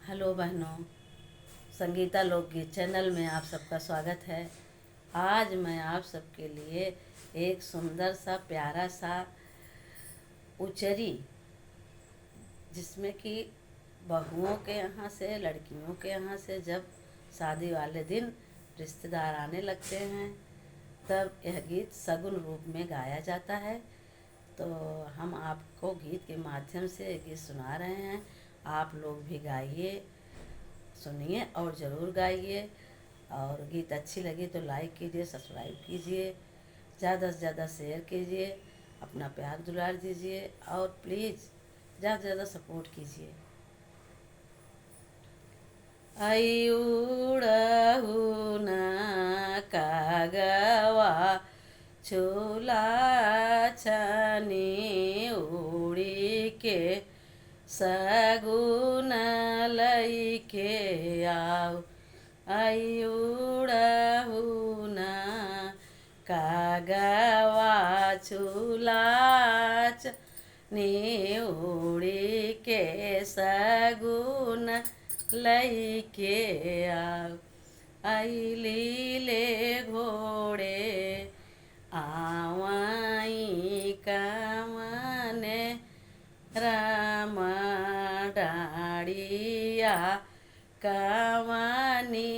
Hello बहनों, संगीता लोकगीत channel में आप सबका स्वागत है। आज मैं आप सबके लिए एक सुंदर सा प्यारा सा उचरी, जिसमें कि बहुओं के यहाँ से, लड़कियों के यहाँ से जब शादी वाले दिन रिश्तेदार आने लगते हैं तब यह गीत सगुन रूप में गाया जाता है। तो हम आपको गीत के माध्यम से ये गीत सुना रहे हैं। आप लोग भी गाइए, सुनिए और ज़रूर गाइए। और गीत अच्छी लगी तो लाइक कीजिए, सब्सक्राइब कीजिए, ज़्यादा से ज़्यादा शेयर कीजिए, अपना प्यार दुलार दीजिए और प्लीज़ ज़्यादा से ज़्यादा सपोर्ट कीजिए। आई उड़हु न कागवा चूला छनी उड़ी के सगुन लइके आओ। आई उड़हु न कागवा चूला छनी उड़ी के सगुन लइके आओ। आई लीले घोड़े आवाई कामने राम डाड़िया कामनी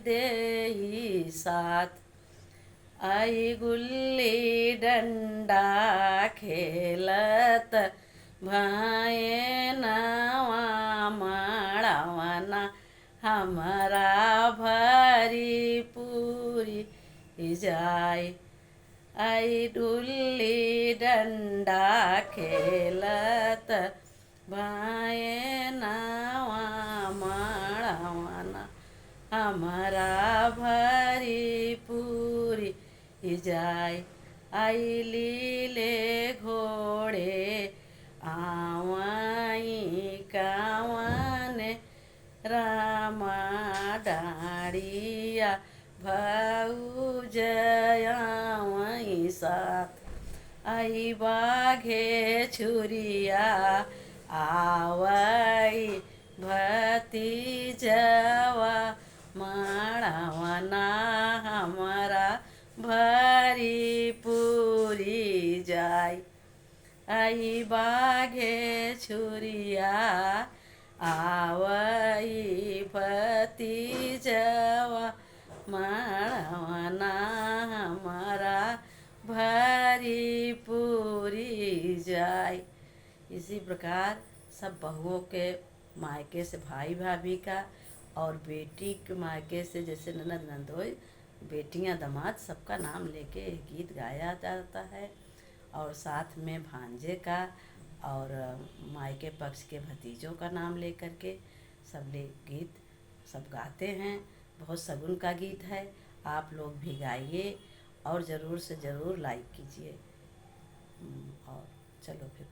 देही साथ। आई गुल्ली डंडा खेलत भाए नवा मड़वना हमारा भरी पूरी जाए। आई डुल्ली डंडा खेलत भाए नवा मड़वना हमारा भरी पूरी जाए। आई लीले घोड़े आवाई कावन राम डाड़िया भाऊ जयावई साथ। आई बाघे छुरिया आवई भतीजवा मड़वना हमारा भरी पूरी जाय। आई बाघे छुरिया आवई भतीजवा मड़वना हमारा भरी पूरी जाय। इसी प्रकार सब बहुओं के मायके से भाई भाभी का और बेटी के मायके से जैसे ननद नंदोई, बेटियां दामाद सबका नाम लेके गीत गाया जाता है। और साथ में भांजे का और मायके पक्ष के भतीजों का नाम लेकर के सब गीत सब गाते हैं। बहुत सगुन का गीत है, आप लोग भी गाइए और ज़रूर से ज़रूर लाइक कीजिए। और चलो फिर।